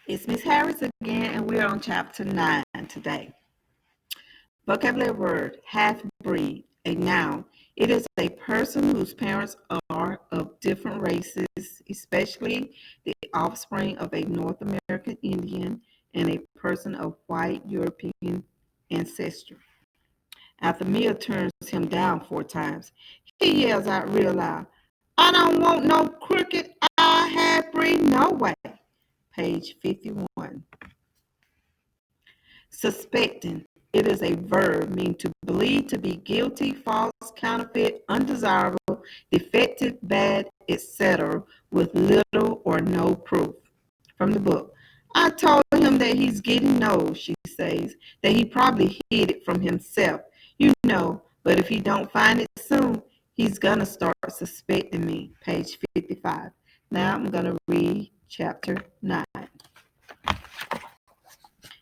It's Miss Harris again, and we're on chapter 9 today. Vocabulary word half breed, a noun. It is a person whose parents are of different races, especially the offspring of a North American Indian and a person of white European ancestry. After Mia turns him down 4 times, he yells out real loud, I don't want no crooked eye half breed, no way. Page 51. Suspecting. It is a verb meaning to believe to be guilty, false, counterfeit, undesirable, defective, bad, etc., with little or no proof. From the book. I told him that he's getting old, she says, that he probably hid it from himself, but if he don't find it soon, he's gonna start suspecting me. Page 55. Now I'm gonna read chapter 9.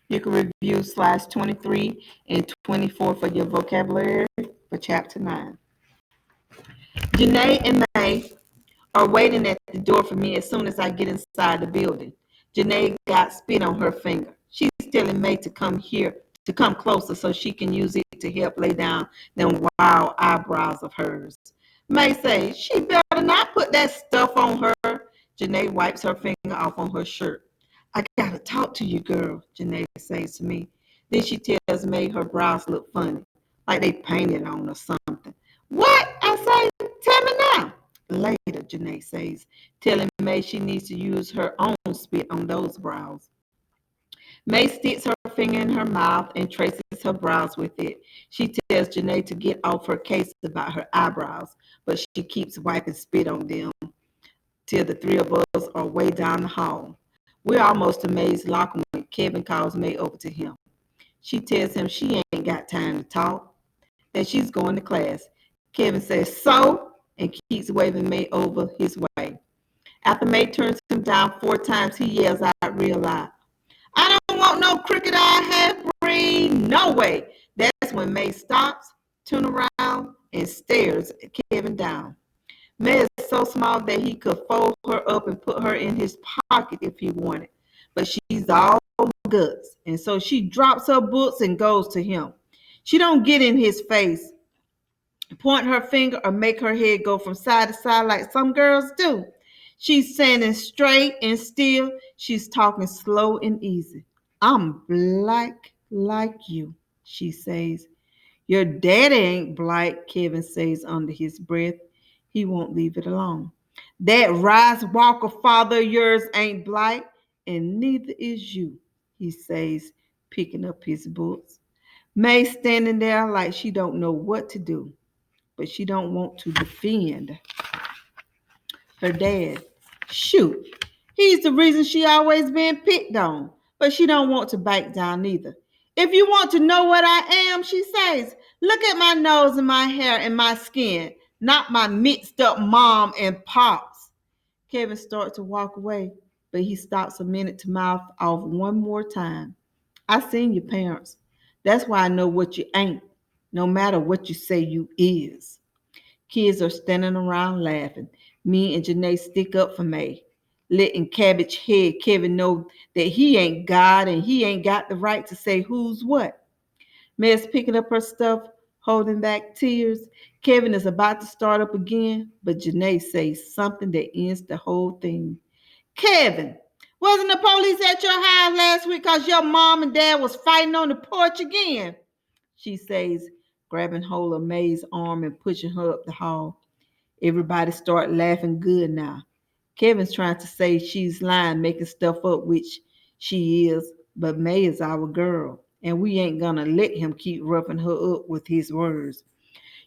You can review slides 23 and 24 for your vocabulary for chapter 9. Janae and May are waiting at the door for me as soon as I get inside the building. Janae got spit on her finger. She's telling May to come closer so she can use it to help lay down them wild eyebrows of hers. May says, she better not put that stuff on her. Janae wipes her finger off on her shirt. I gotta talk to you, girl, Janae says to me. Then she tells May her brows look funny, like they painted on or something. What? I say, tell me now. Later, Janae says, telling May she needs to use her own spit on those brows. May sticks her finger in her mouth and traces her brows with it. She tells Janae to get off her case about her eyebrows, but she keeps wiping spit on them till the three of us are way down the hall. We're almost to May's locker when Kevin calls May over to him. She tells him she ain't got time to talk, that she's going to class. Kevin says, so, and keeps waving May over his way. After May turns him down 4 times, he yells out real loud, I don't want no crooked eye half breed, no way. That's when May stops, turns around, and stares Kevin down. May is so small that he could fold her up and put her in his pocket if he wanted. But she's all guts, and so she drops her books and goes to him. She don't get in his face, point her finger, or make her head go from side to side like some girls do. She's standing straight and still. She's talking slow and easy. I'm black like you, she says. Your daddy ain't black, Kevin says under his breath. He won't leave it alone. That Rice Walker father of yours ain't black, and neither is you, he says, picking up his books. May standing there like she don't know what to do, but she don't want to defend her dad. Shoot, he's the reason she always been picked on, but she don't want to back down either. If you want to know what I am, she says, look at my nose and my hair and my skin, not my mixed up mom and pops. Kevin starts to walk away, but he stops a minute to mouth off one more time. I seen your parents. That's why I know what you ain't, no matter what you say you is. Kids are standing around laughing. Me and Janae stick up for May, letting Cabbage Head Kevin know that he ain't God and he ain't got the right to say who's what. May's picking up her stuff, holding back tears. Kevin is about to start up again, but Janae says something that ends the whole thing. Kevin, wasn't the police at your house last week because your mom and dad was fighting on the porch again? She says, grabbing hold of May's arm and pushing her up the hall. Everybody start laughing good now. Kevin's trying to say she's lying, making stuff up, which she is, but May is our girl, and we ain't gonna let him keep roughing her up with his words.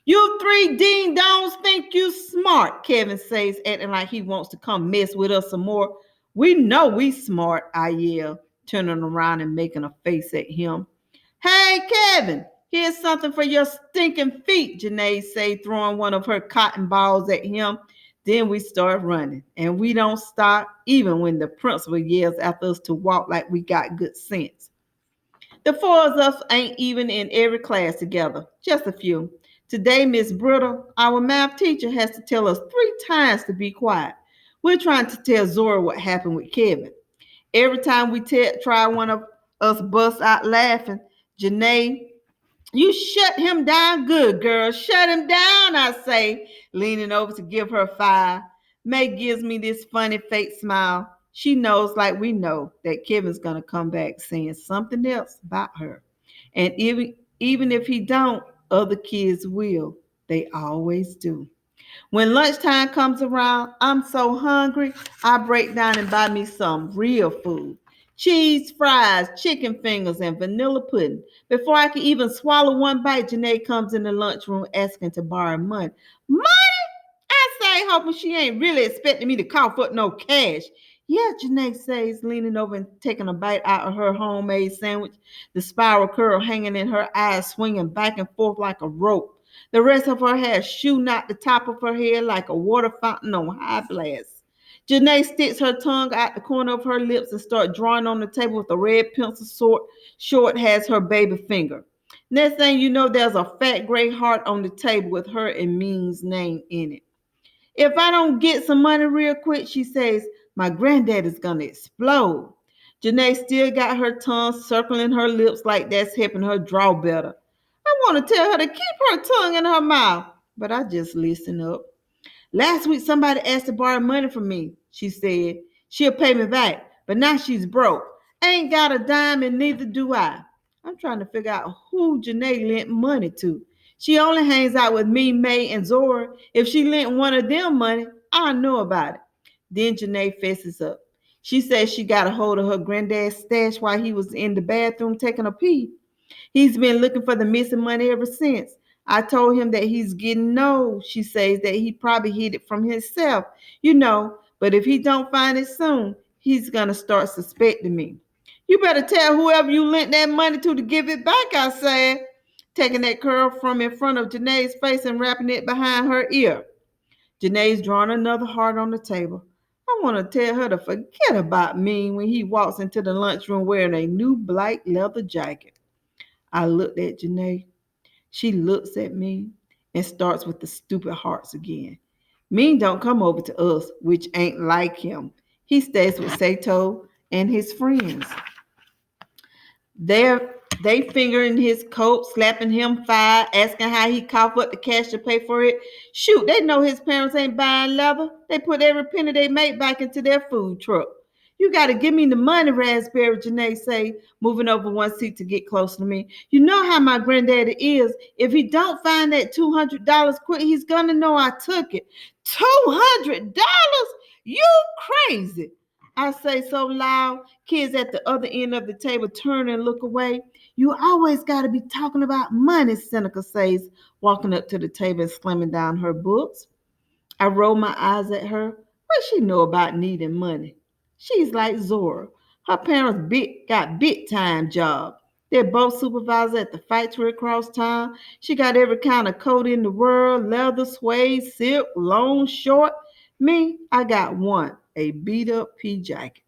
You three ding dongs think you smart, Kevin says, acting like he wants to come mess with us some more. We know we smart, I yell, turning around and making a face at him. Hey, Kevin, here's something for your stinking feet, Janae say, throwing one of her cotton balls at him. Then we start running, and we don't stop even when the principal yells after us to walk like we got good sense. The four of us ain't even in every class together, just a few. Today, Miss Brittle, our math teacher, has to tell us 3 times to be quiet. We're trying to tell Zora what happened with Kevin. Every time we try one of us bust out laughing, Janae, you shut him down good, girl. Shut him down, I say, leaning over to give her 5. May gives me this funny fake smile. She knows, like we know, that Kevin's gonna come back saying something else about her. And even if he don't, other kids will. They always do. When lunchtime comes around, I'm so hungry, I break down and buy me some real food. Cheese, fries, chicken fingers, and vanilla pudding. Before I can even swallow one bite, Janae comes in the lunchroom asking to borrow money. Money? I say, hoping she ain't really expecting me to cough up no cash. Yeah, Janae says, leaning over and taking a bite out of her homemade sandwich, the spiral curl hanging in her eyes, swinging back and forth like a rope. The rest of her hair shooting out the top of her head like a water fountain on high blast. Janae sticks her tongue out the corner of her lips and starts drawing on the table with a red pencil short has her baby finger. Next thing you know, there's a fat gray heart on the table with her and Ming's name in it. If I don't get some money real quick, she says, my granddad is gonna explode. Janae still got her tongue circling her lips like that's helping her draw better. I want to tell her to keep her tongue in her mouth, but I just listen up. Last week, somebody asked to borrow money from me. She said, she'll pay me back, but now she's broke. Ain't got a dime and neither do I. I'm trying to figure out who Janae lent money to. She only hangs out with me, May, and Zora. If she lent one of them money, I know about it. Then Janae fesses up. She says she got a hold of her granddad's stash while he was in the bathroom taking a pee. He's been looking for the missing money ever since. I told him that he's getting old. She says that he probably hid it from himself, but if he don't find it soon, he's gonna start suspecting me. You better tell whoever you lent that money to give it back, I said, taking that curl from in front of Janae's face and wrapping it behind her ear. Janae's drawing another heart on the table. I want to tell her to forget about me when he walks into the lunchroom wearing a new black leather jacket. I looked at Janae. She looks at me and starts with the stupid hearts again. Mean don't come over to us, which ain't like him. He stays with Sato and his friends. They're they fingering his coat, slapping him 5, asking how he coughed up the cash to pay for it. Shoot, they know his parents ain't buying leather. They put every penny they make back into their food truck. You got to give me the money, Raspberry, Janae say, moving over one seat to get closer to me. You know how my granddaddy is. If he don't find that $200 quick, he's going to know I took it. $200? You crazy. I say so loud, kids at the other end of the table turn and look away. You always got to be talking about money, Seneca says, walking up to the table and slamming down her books. I roll my eyes at her. What she know about needing money? She's like Zora. Her parents got big time job. They're both supervisors at the factory across town. She got every kind of coat in the world, leather, suede, silk, long, short. Me, I got one, a beat up pea jacket.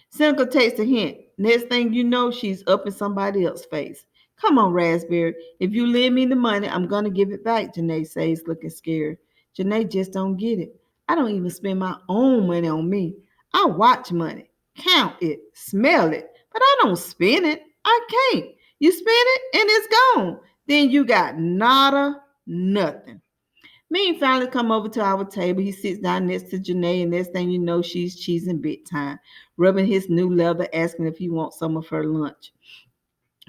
Seneca takes a hint. Next thing you know, she's up in somebody else's face. Come on, Raspberry. If you lend me the money, I'm going to give it back, Janae says, looking scared. Janae just don't get it. I don't even spend my own money on me. I watch money, count it, smell it, but I don't spend it. I can't. You spend it and it's gone. Then you got nada, nothing. Me finally come over to our table. He sits down next to Janae, and next thing you know, she's cheesing big time, rubbing his new leather, asking if he wants some of her lunch.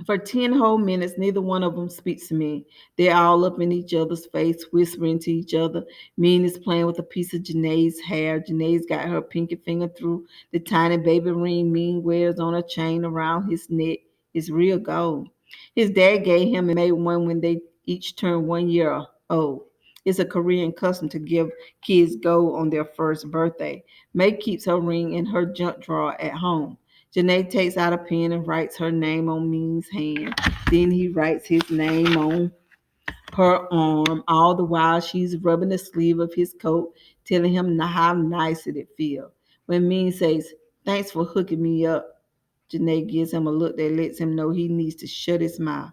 For 10 whole minutes, neither one of them speaks to me. They're all up in each other's face, whispering to each other. Mean is playing with a piece of Janae's hair. Janae's got her pinky finger through the tiny baby ring Mean wears on a chain around his neck. It's real gold. His dad gave him and made one when they each turned 1 year old. It's a Korean custom to give kids gold on their first birthday. May keeps her ring in her junk drawer at home. Janae takes out a pen and writes her name on Ming's hand. Then he writes his name on her arm. All the while she's rubbing the sleeve of his coat, telling him how nice it feels. When Ming says, thanks for hooking me up, Janae gives him a look that lets him know he needs to shut his mouth.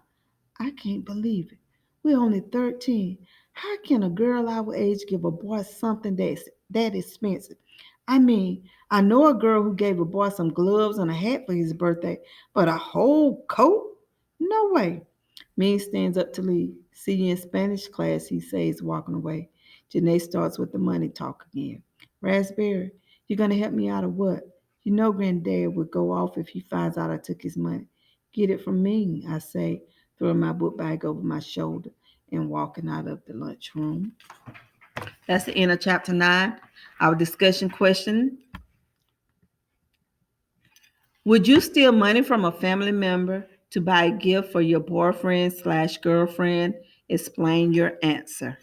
I can't believe it. We're only 13. How can a girl our age give a boy something that expensive? I mean, I know a girl who gave a boy some gloves and a hat for his birthday, but a whole coat? No way. Mean stands up to leave. See you in Spanish class, he says, walking away. Janae starts with the money talk again. Raspberry, you're going to help me out of what? You know Granddad would go off if he finds out I took his money. Get it from me, I say, throwing my book bag over my shoulder and walking out of the lunchroom. That's the end of chapter 9. Our discussion question: would you steal money from a family member to buy a gift for your boyfriend slash girlfriend? Explain your answer.